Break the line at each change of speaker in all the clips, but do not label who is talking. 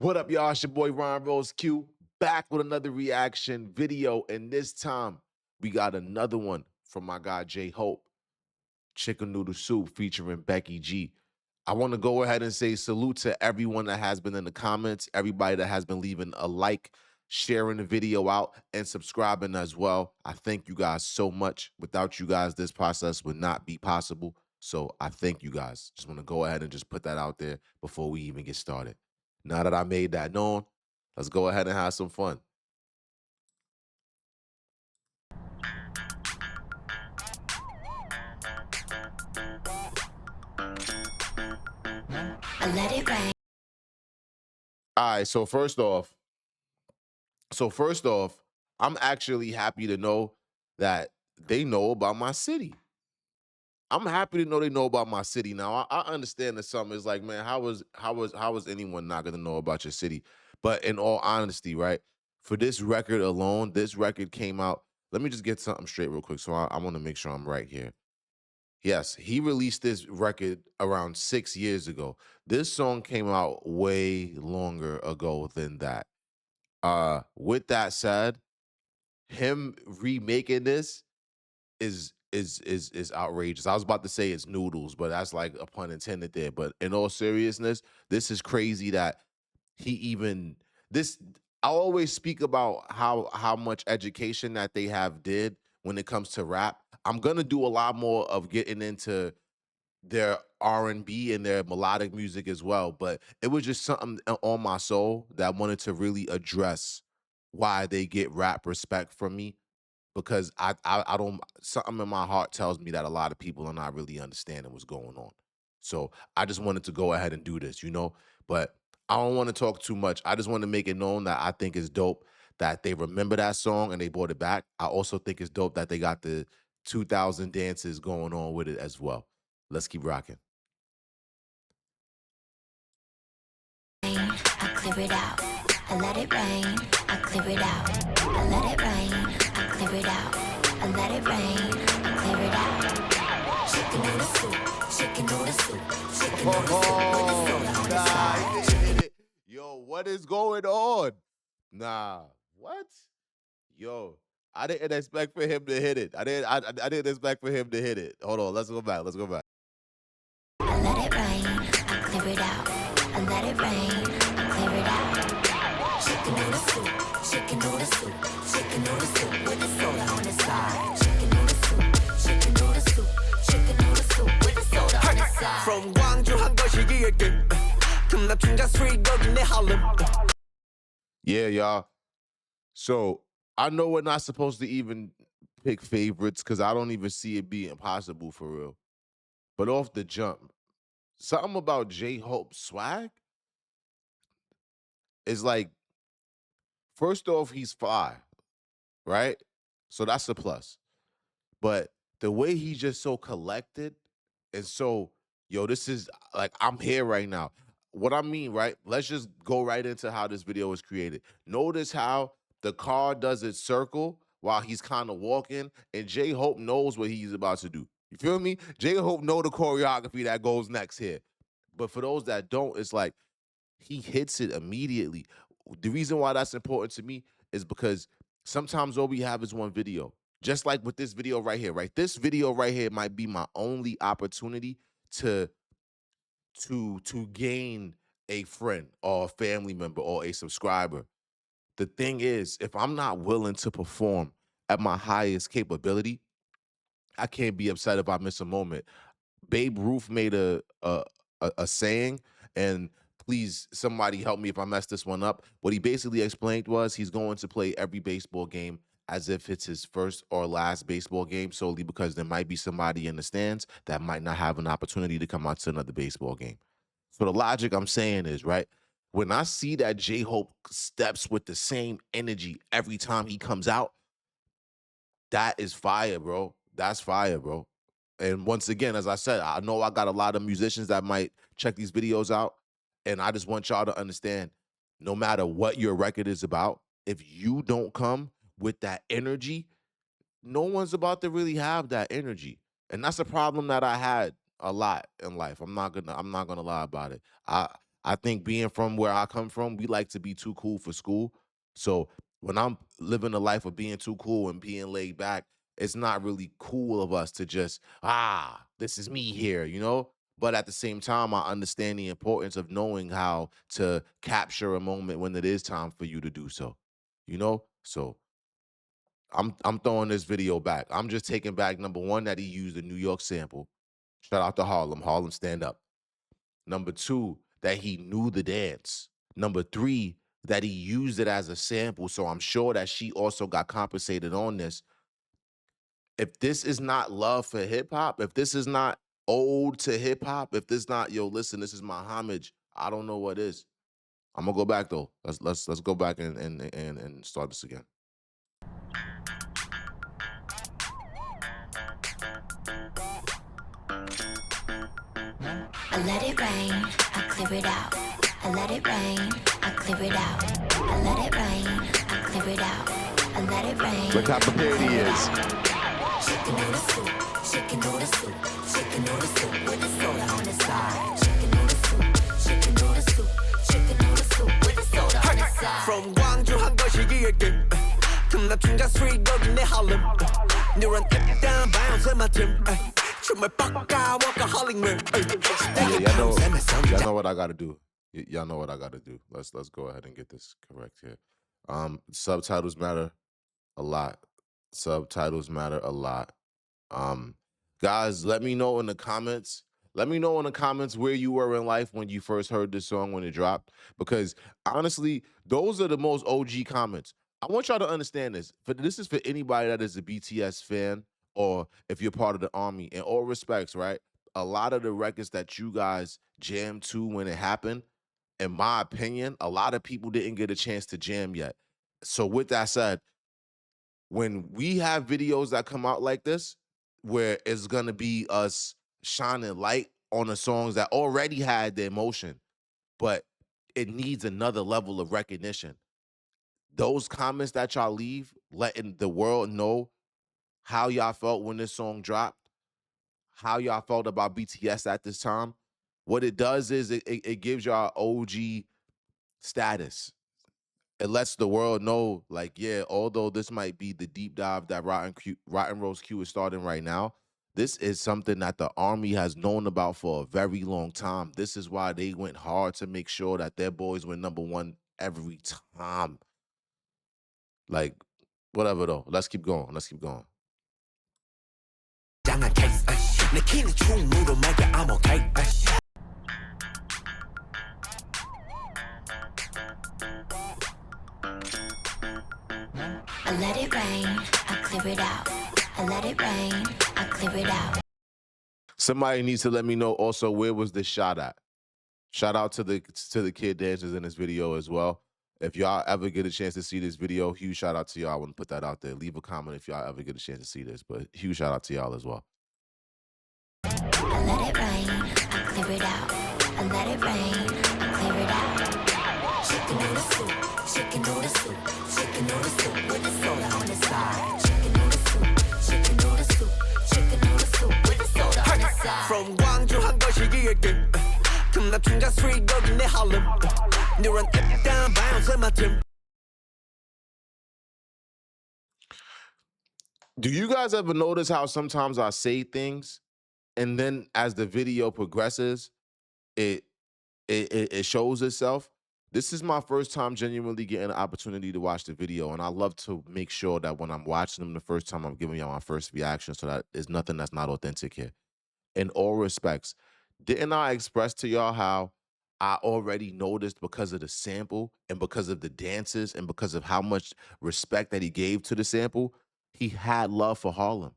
What up, y'all? It's your boy RottenRoseQ back with another reaction video, and this time we got another one from my guy J Hope, Chicken Noodle Soup featuring Becky G. I want to go ahead and say salute to everyone that has been in the comments, everybody that has been leaving a like, sharing the video out, and subscribing as well. I thank you guys so much. Without you guys, this process would not be possible. So I thank you guys. Just want to go ahead and just put that out there before we even get started. Now that I made that known, let's go ahead and have some fun.
I let it rain.
All right, so first off, I'm actually happy to know that they know about my city. I'm happy to know they know about my city. Now I understand that some is like, man, how was anyone not gonna know about your city? But in all honesty, right? For this record alone, this record came out. Let me just get something straight real quick. So I want to make sure I'm right here. Yes, he released this record around 6 years ago. This song came out way longer ago than that. With that said, him remaking this is outrageous. I was about to say it's noodles, but that's like a pun intended there. But in all seriousness, this is crazy that he even this I always speak about how much education that they have did when it comes to rap. I'm gonna do a lot more of getting into their R&B and their melodic music as well, but it was just something on my soul that I wanted to really address why they get rap respect from me because I don't something in my heart tells me that a lot of people are not really understanding what's going on. So I just wanted to go ahead and do this, But I don't want to talk too much. I just want to make it known that I think it's dope that they remember that song and they brought it back. I also think it's dope that they got the 2000 dances going on with it as well. Let's keep rocking.
I clear it out. I let it rain. I clear it out. I let it rain. I clear it out. I let it rain. I clear it out. Chicken noodle soup. Chicken noodle soup. Chicken noodle soup with the soda on the side.
Yo, what is going on? Nah, what? Yo, I didn't expect for him to hit it. I didn't expect for him to hit it. Hold on, let's go back. Let's go back.
I let it rain. I clear it out. I let it rain. I clear it out. Chicken noodle soup. Chicken noodle soup. Chicken noodle soup with the soda on the side. Chicken noodle soup. Chicken noodle soup. Chicken noodle soup with the soda on the side.
From Guangzhou 한 것이 기획된 금납 충자 스트리트 여기 내 Harlem.
Yeah, y'all. So I know we're not supposed to even pick favorites because I don't even see it being possible for real. But off the jump, something about J Hope's swag is like, first off, he's fly, right? So that's a plus. But the way he's just so collected and so, yo, this is like, I'm here right now. What I mean, right? Let's just go right into how this video was created. Notice how the car does its circle while he's kind of walking, and J Hope knows what he's about to do. You feel me? J Hope know the choreography that goes next here. But for those that don't, it's like he hits it immediately. The reason why that's important to me is because sometimes all we have is one video. Just like with this video right here, right? This video right here might be my only opportunity to gain a friend or a family member or a subscriber. The thing is, if I'm not willing to perform at my highest capability, I can't be upset if I miss a moment. Babe Ruth made a saying, and please somebody help me if I mess this one up. What he basically explained was he's going to play every baseball game as if it's his first or last baseball game, solely because there might be somebody in the stands that might not have an opportunity to come out to another baseball game. So the logic I'm saying is, right, when I see that J Hope steps with the same energy every time he comes out, that is fire, bro. That's fire, bro. And once again, as I said, I know I got a lot of musicians that might check these videos out. And I just want y'all to understand, no matter what your record is about, if you don't come with that energy, no one's about to really have that energy. And that's a problem that I had a lot in life. I'm not gonna lie about it. I think being from where I come from, we like to be too cool for school. So when I'm living a life of being too cool and being laid back, it's not really cool of us to just, this is me here, you know? But at the same time, I understand the importance of knowing how to capture a moment when it is time for you to do so, you know? So I'm throwing this video back. I'm just taking back number one that he used a New York sample. Shout out to Harlem. Harlem stand up. Number two, that he knew the dance. Number three, that he used it as a sample. So I'm sure that she also got compensated on this. If this is not love for hip hop, if this is not ode to hip hop, if this not, yo, listen, this is my homage, I don't know what is. I'm gonna go back though. Let's go back and start this again.
I let it rain, I clear it out. I let it rain, I clear it out. I let it rain, I clear it out. I let it rain.
Look how prepared he is.
Chicken noodle soup, chicken noodle soup, chicken noodle soup with the soda on the side. Chicken noodle soup, chicken noodle soup, chicken noodle soup with the soda on the side.
From 광주 한 거시기에게 금남 춘자 스트리트 여기 내 harlem 누런 down bounce in my team 춤을 빡까 workaholic
Yeah, y'all know what I gotta do. Y'all know what I gotta do. Let's go ahead and get this correct here. Subtitles matter a lot. Subtitles matter a lot. Guys, let me know in the comments. Let me know in the comments where you were in life when you first heard this song when it dropped. Because honestly, those are the most OG comments. I want y'all to understand this. This is for anybody that is a BTS fan or if you're part of the army. In all respects, right? A lot of the records that you guys jammed to when it happened, in my opinion, a lot of people didn't get a chance to jam yet. So with that said, when we have videos that come out like this, where it's gonna be us shining light on the songs that already had the emotion, but it needs another level of recognition. Those comments that y'all leave, letting the world know how y'all felt when this song dropped, how y'all felt about BTS at this time, what it does is it gives y'all OG status. It lets the world know, like, yeah, although this might be the deep dive that RottenRoseQ is starting right now, this is something that the Army has known about for a very long time. This is why they went hard to make sure that their boys went #1 every time. Like, whatever though. Let's keep going. Let's keep going.
장난 case 내 키는 충무로 make I'm okay
I let it rain, I clear it out. I let it rain, I clear it out.
Somebody needs to let me know also, where was this shot at? Shout out to the kid dancers in this video as well. If y'all ever get a chance to see this video, huge shout out to y'all. I want to put that out there. Leave a comment if y'all ever get a chance to see this, but huge shout out to y'all as well.
I let it rain, I clear it out. I let it rain, I clear it out. Chicken noodle soup, chicken noodle soup, chicken noodle soup with the soda on the side. Chicken noodle soup, chicken noodle soup, chicken noodle soup with the soda on the side.
From 광주 한 거시기에게 금남 춘자 스트리트 여기 내 harlem 누런 down bounce in my team
Do you guys ever notice how sometimes I say things and then as the video progresses, it shows itself? This is my first time genuinely getting an opportunity to watch the video, and I love to make sure that when I'm watching them the first time, I'm giving y'all my first reaction so that there's nothing that's not authentic here. In all respects, didn't I express to y'all how I already noticed because of the sample and because of the dances and because of how much respect that he gave to the sample, he had love for Harlem.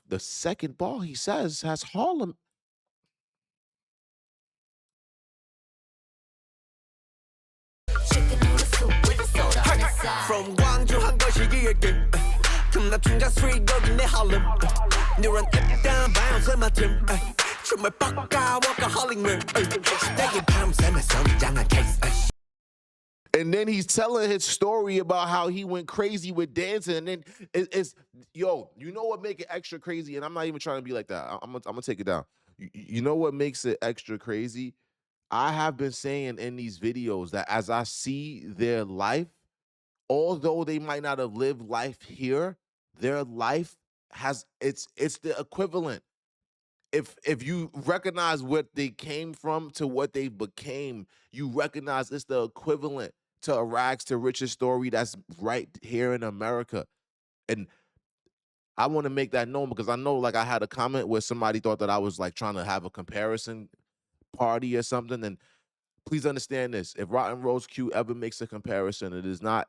The second bar he says has Harlem.
Chicken noodle soup with the soda on the side.
From 광주 한 거시기에게 금남 춘자 스트리트 여기 내 harlem 누런 down bounce in my team 춤을 빡까 workaholic 내게 밤새면 성장한 case
And then he's telling his story about how he went crazy with dancing. And then it's yo, you know what make it extra crazy? And I'm not even trying to be like that. I'm gonna take it down. You know what makes it extra crazy? I have been saying in these videos that as I see their life, although they might not have lived life here, their life has it's the equivalent. If you recognize what they came from to what they became, you recognize it's the equivalent to a rags to riches story that's right here in America. And I want to make that known because I know like I had a comment where somebody thought that I was like trying to have a comparison party or something. And please understand this. If Rotten Rose Q ever makes a comparison, it is not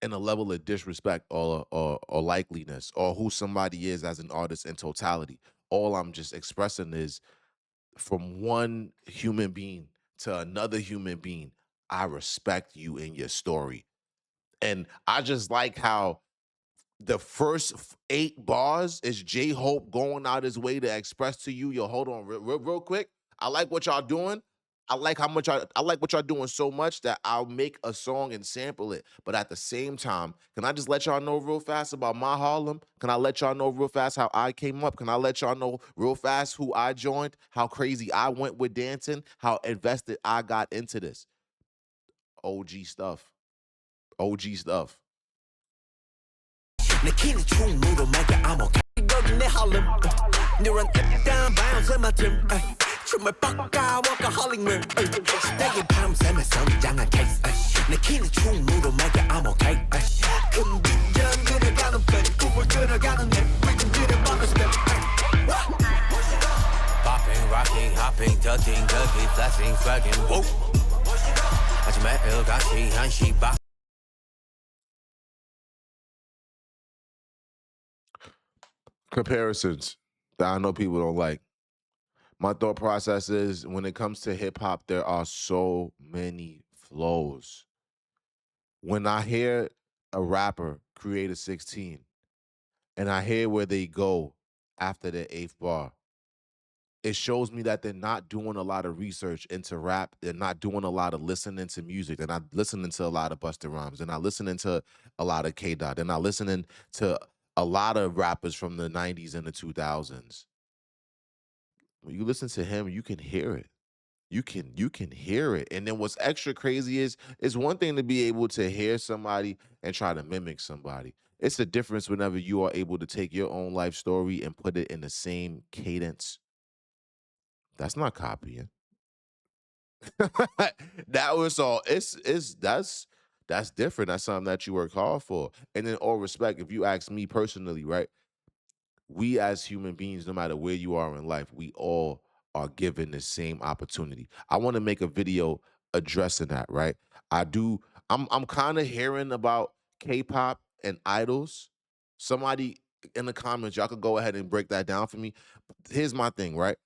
in a level of disrespect or likeliness or who somebody is as an artist in totality. All I'm just expressing is from one human being to another human being, I respect you in your story. And I just like how the first 8 bars is J Hope going out his way to express to you, yo, hold on, real quick. I like what y'all doing. I like how much I like what y'all doing so much that I'll make a song and sample it. But at the same time, can I just let y'all know real fast about my Harlem? Can I let y'all know real fast how I came up? Can I let y'all know real fast who I joined? How crazy I went with dancing? How invested I got into this? OG stuff. OG stuff.
내 키는 충무로 make I'm okay 거긴 내 Harlem 누런 down bounce in my gym 춤을 빡까 workaholic man 내게 밤새며 성장한 case 내 키는 충무로 make I'm okay 큰 비전 그려가는 pen 꿈을 들어가는 내 rhythm 들여보는 step popping rocking hopping touching cookie flashing swagging whoa 하지만 일같이 한시 박
Comparisons that I know people don't like. My thought process is when it comes to hip hop, there are so many flows. When I hear a rapper create a 16 and I hear where they go after their 8th bar, it shows me that they're not doing a lot of research into rap. They're not doing a lot of listening to music. They're not listening to a lot of Busta Rhymes. They're not listening to a lot of K Dot. They're not listening to a lot of rappers from the 90s and the 2000s. When you listen to him, you can hear it. You can hear it. And then what's extra crazy is it's one thing to be able to hear somebody and try to mimic somebody. It's the difference whenever you are able to take your own life story and put it in the same cadence. That's not copying. That was all. That's different. That's something that you work hard for. And in all respect, if you ask me personally, right? We as human beings, no matter where you are in life, we all are given the same opportunity. I want to make a video addressing that, right? I'm kind of hearing about K-pop and idols. Somebody in the comments, y'all could go ahead and break that down for me. Here's my thing, right?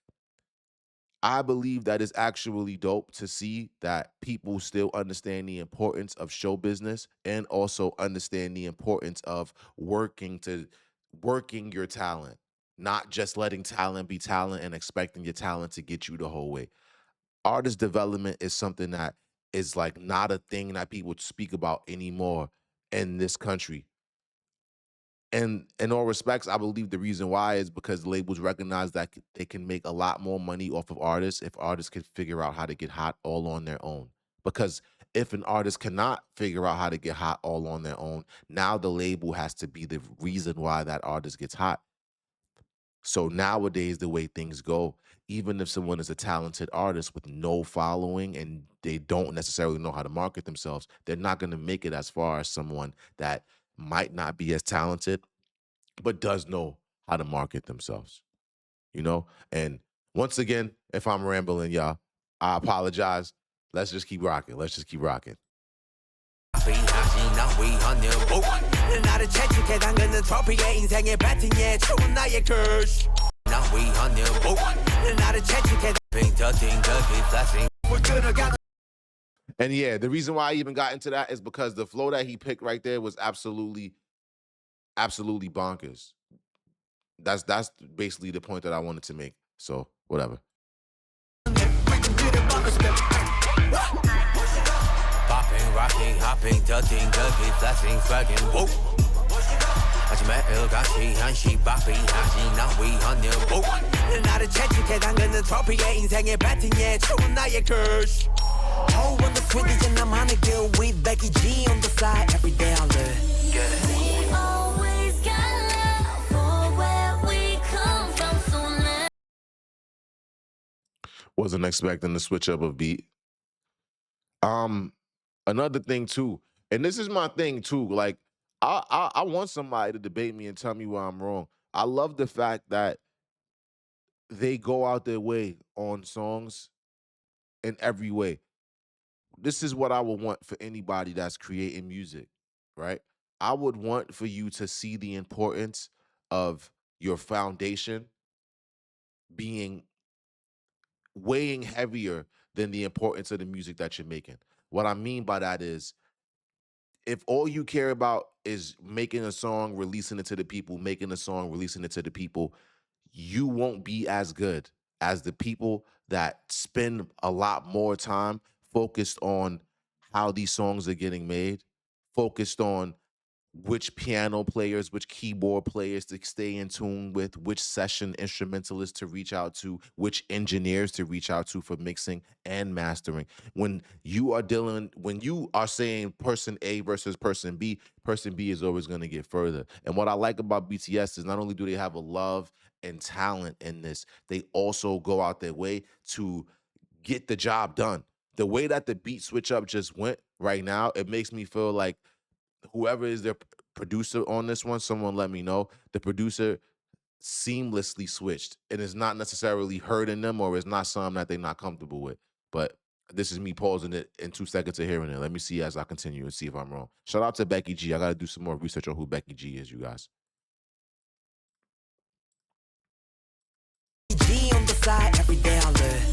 I believe that it's actually dope to see that people still understand the importance of show business and also understand the importance of working your talent, not just letting talent be talent and expecting your talent to get you the whole way. Artist development is something that is like not a thing that people speak about anymore in this country. And in all respects, I believe the reason why is because labels recognize that they can make a lot more money off of artists if artists can figure out how to get hot all on their own. Because if an artist cannot figure out how to get hot all on their own, now the label has to be the reason why that artist gets hot. So nowadays, the way things go, even if someone is a talented artist with no following and they don't necessarily know how to market themselves, they're not going to make it as far as someone that might not be as talented, but does know how to market themselves, you know? And once again, if I'm rambling, y'all, I apologize. Let's just keep rocking. Let's just keep rocking.
나를 채찍해 당근은 트로피의 인생의 배팅에 추운 나의 curse 난 위헌을 나를 채찍해 빙터팅 거기 flashing 물 들어가는
And yeah, the reason why I even got into that is because the flow that he picked right there was absolutely bonkers. That's basically the point that I wanted to make. So whatever.
Popping, rocking, hopping, touching, cookie, flashing, swagging, whoa. 아침 매일같이 한시 바삐 하지 난 위헌여보 나를 채찍해 당근은 트로피에 인생의 배팅에 추운 나의 curse Oh on the sweet 이제 나만의 길 with Becky G on the side every day I live
We always got love for where we come from, so let
Wasn't expecting the switch up of beat. Another thing too, and this is my thing too. Like, I want somebody to debate me and tell me where I'm wrong. I love the fact that they go out their way on songs in every way. This is what I would want for anybody that's creating music, right? I would want for you to see the importance of your foundation being weighing heavier than the importance of the music that you're making. What I mean by that is, if all you care about is making a song, releasing it to the people, making a song, releasing it to the people, you won't be as good as the people that spend a lot more time focused on how these songs are getting made, focused on which piano players, which keyboard players to stay in tune with, which session instrumentalists to reach out to, which engineers to reach out to for mixing and mastering. When you are saying person A versus person B is always going to get further. And what I like about BTS is not only do they have a love and talent in this, they also go out their way to get the job done. The way that the beat switch up just went right now, it makes me feel like whoever is their producer on this one, someone let me know. The producer seamlessly switched, and it's not necessarily hurting them, or it's not something that they're not comfortable with. But this is me pausing it in 2 seconds of hearing it. Let me see as I continue and see if I'm wrong. Shout out to Becky G. I got to do some more research on who Becky G is, you guys.
G on the side every day I live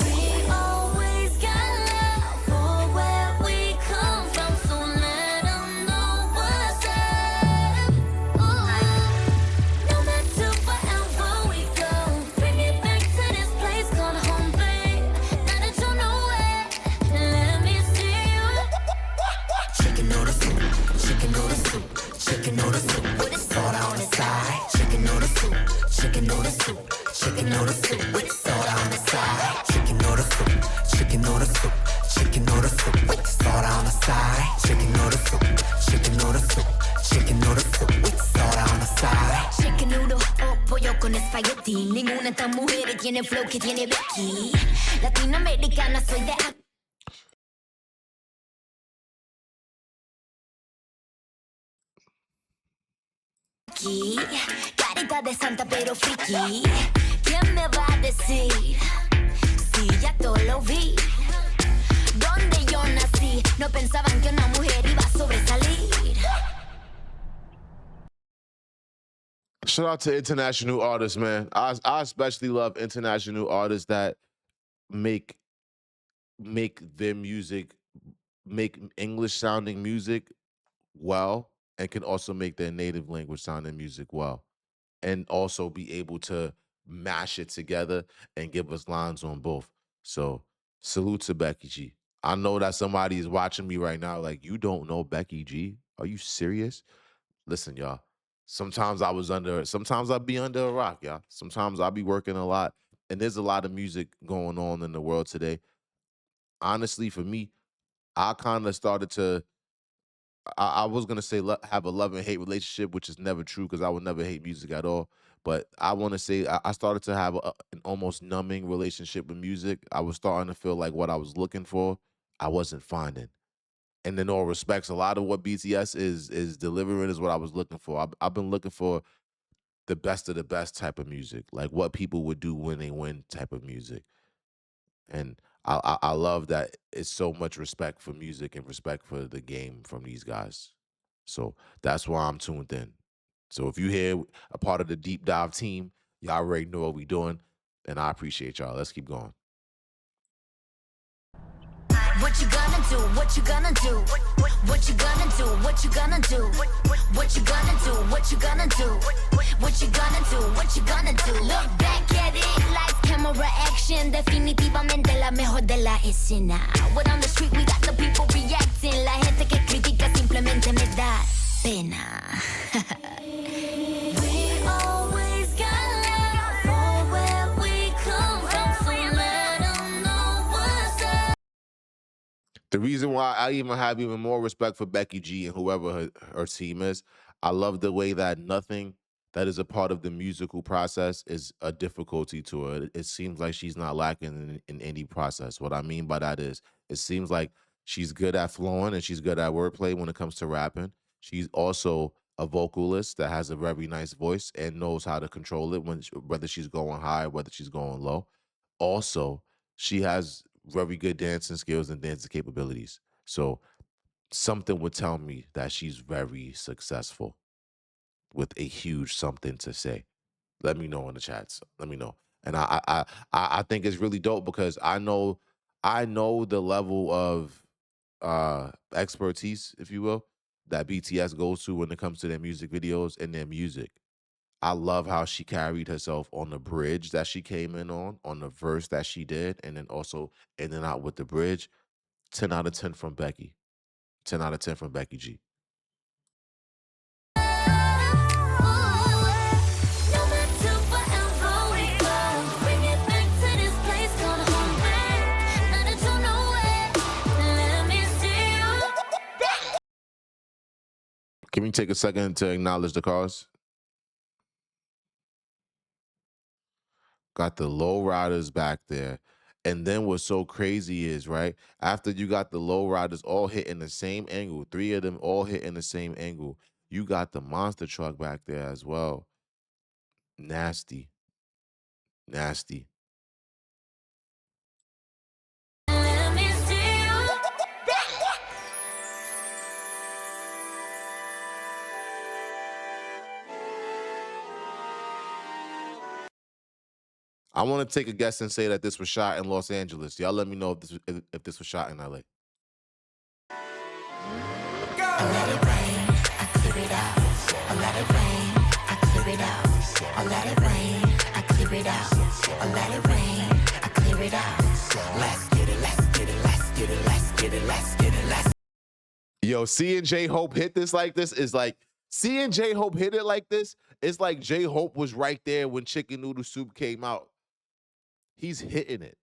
We always got love for where we come from, so let 'em know what's up. No matter wherever we go, bring it back to this place called home, babe. Now that you know it, let me see you.
Chicken noodle soup, chicken noodle soup, chicken noodle soup with soda on the side. Chicken noodle soup, chicken noodle soup, chicken noodle soup with soda on the side. Chicken noodle soup, chicken noodle soup, chicken noodle soup with soda on the side. Chicken noodle soup, chicken noodle soup, chicken noodle soup with soda on the side.
Chicken noodle o pollo con espagueti. Ninguna de estas mujeres tiene flow que tiene Becky. Latinoamericana, soy de aquí. Carita de santa pero friki. ¿Quién me va a decir? Si ya todo lo vi. Donde yo nací, no pensaban que una mujer iba a sobresalir.
Shout out to international artists, man. I especially love international artists that make their music, make English sounding music well, and can also make their native language sounding music well, and also be able to mash it together and give us lines on both. So salute to Becky G. I know that somebody is watching me right now like, you don't know Becky G? Are you serious? Listen, y'all. Sometimes I'll be under a rock, y'all. Sometimes I'll be working a lot, and there's a lot of music going on in the world today. Honestly, for me, I kind of started to, I was gonna say have a love and hate relationship, which is never true because I would never hate music at all. But I want to say I started to have an almost numbing relationship with music. I was starting to feel like what I was looking for, I wasn't finding. And in all respects, a lot of what BTS is delivering is what I was looking for. I've been looking for the best of the best type of music, like what people would do when they win type of music. And I love that it's so much respect for music and respect for the game from these guys. So that's why I'm tuned in. So if you hear a part of the deep dive team, y'all already know what we doing, and I appreciate y'all. Let's keep going.
What you gonna do? What you gonna do? What you gonna do? What you gonna do? What you gonna do? What you gonna do? What you gonna do? What you gonna do? Look back at it, lights, camera, action. Definitivamente la mejor de la escena. We're on the street, we got the people reacting. La gente que critica simplemente me da pena.
The reason why I even have even more respect for Becky G and whoever her team is, I love the way that nothing that is a part of the musical process is a difficulty to her. It seems like she's not lacking in any process. What I mean by that is, it seems like she's good at flowing and she's good at wordplay when it comes to rapping. She's also a vocalist that has a very nice voice and knows how to control it whether she's going high, whether she's going low. Also, she has very good dancing skills and dancing capabilities. So something would tell me that she's very successful with a huge something to say. Let me know in the chats. Let me know. And I think it's really dope because I know the level of expertise, if you will, that BTS goes to when it comes to their music videos and their music. I love how she carried herself on the bridge that she came in on the verse that she did, and then also in and out with the bridge. 10 out of 10 from Becky. 10 out of 10 from Becky G. Can we take a second to acknowledge the cause? Got the low riders back there. And then what's so crazy is, right, after you got the low riders all hitting the same angle, 3 of them all hitting the same angle, you got the monster truck back there as well. Nasty. Nasty. I want to take a guess and say that this was shot in Los Angeles. Y'all let me know if this was shot in LA.
I let it rain, I clear it out. I let it rain, I clear it out. I let it rain, I clear it out. I let it rain, I clear it out. Let's get it, let's get it, let's get it, let's get it, let's get it, let's.
Yo, seeing J-Hope hit this like this is like, seeing J-Hope hit it like this, it's like J-Hope was right there when Chicken Noodle Soup came out. He's hitting it.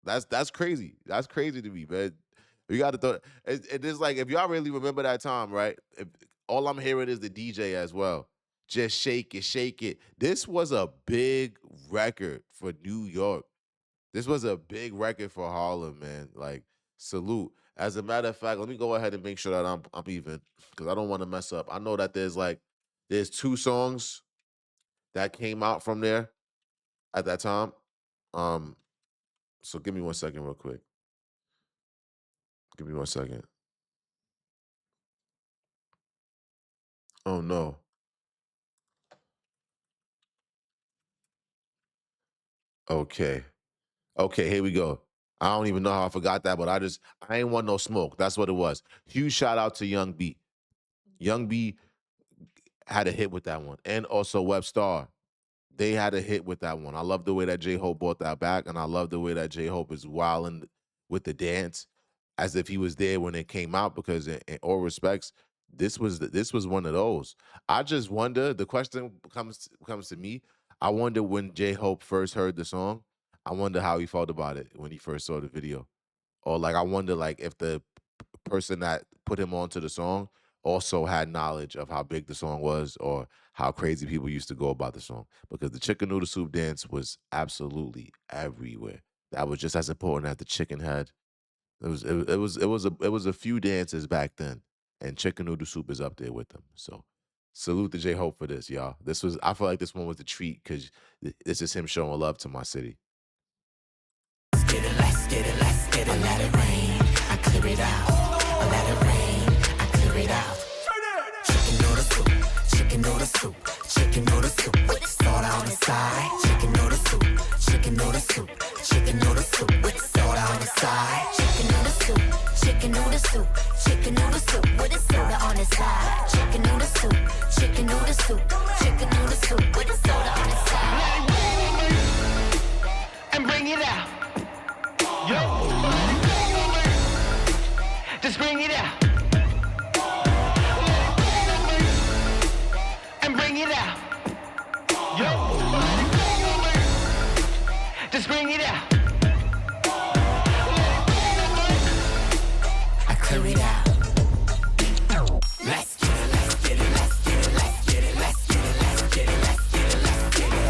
That's crazy. That's crazy to me, man. You got to throw it is like, if y'all really remember that time, right? All I'm hearing is the DJ as well. Just shake it, shake it. This was a big record for New York. This was a big record for Harlem, man. Like, salute. As a matter of fact, let me go ahead and make sure that I'm even, because I don't want to mess up. I know that there's 2 songs that came out from there at that time. So give me 1 second real quick. Give me 1 second. Oh no. Okay. Okay, here we go. I don't even know how I forgot that, but I ain't want no smoke. That's what it was. Huge shout out to Young B. Young B had a hit with that one. And also Webstar. They had a hit with that one. I love the way that J-Hope brought that back, and I love the way that J-Hope is wilding with the dance as if he was there when it came out, because in all respects, this was one of those. I just wonder, the question comes to me, I wonder when J-Hope first heard the song, I wonder how he felt about it when he first saw the video. Or like, I wonder like if the person that put him onto the song also had knowledge of how big the song was or how crazy people used to go about the song, because the Chicken Noodle Soup dance was absolutely everywhere. That was just as important as the chicken head. It was a few dances back then, and Chicken Noodle Soup is up there with them. So salute to J Hope for this, y'all. I feel like this one was a treat because this is him showing love to my city.
Let's get it, let's get it, let's get it. I let it rain, I clear it out. I let it rain, I clear it out. Chicken noodle soup, chicken noodle soup, chicken noodle soup with the soda on the side. Chicken noodle soup, chicken noodle soup, chicken noodle soup with the soda on the side. Chicken noodle soup, chicken noodle soup, chicken noodle soup with the soda on the side. Chicken noodle soup, chicken noodle soup, chicken noodle soup with the soda on the side.
And bring it out. Yo. Just bring it out. And bring it out. Yo. Just bring it out.
clear it out.
Let's get it, let's get it, let's get it, let's get it, let's get it, let's get it, let's get it, let's get it.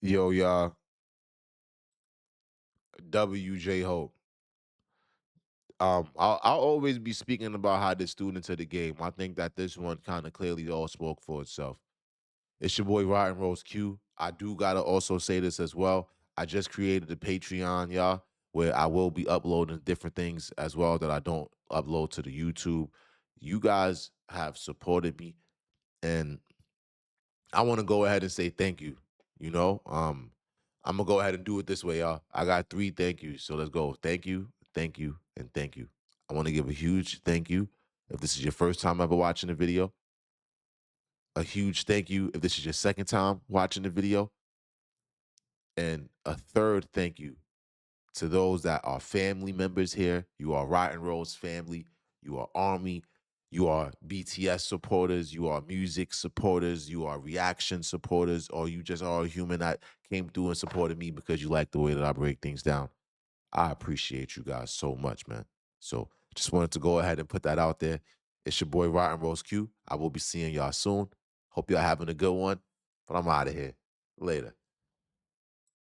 Yo, y'all. WJ Hope. I'll always be speaking about how the students of the game. I think that this one kind of clearly all spoke for itself. It's your boy RottenRoseQ. I do gotta also say this as well. I just created a Patreon, y'all, where I will be uploading different things as well that I don't upload to the YouTube. You guys have supported me, and I want to go ahead and say thank you. You know, I'm gonna go ahead and do it this way, y'all. I got 3 thank yous, so let's go. Thank you, thank you, and thank you. I want to give a huge thank you if this is your first time ever watching the video. A huge thank you if this is your second time watching the video. And a third thank you to those that are family members here. You are Rotten Rose family. You are Army. You are BTS supporters. You are music supporters. You are reaction supporters. Or you just are a human that came through and supported me because you like the way that I break things down. I appreciate you guys so much, man. So just wanted to go ahead and put that out there. It's your boy RottenRoseQ. I will be seeing y'all soon. Hope y'all having a good one. But I'm out of here. Later.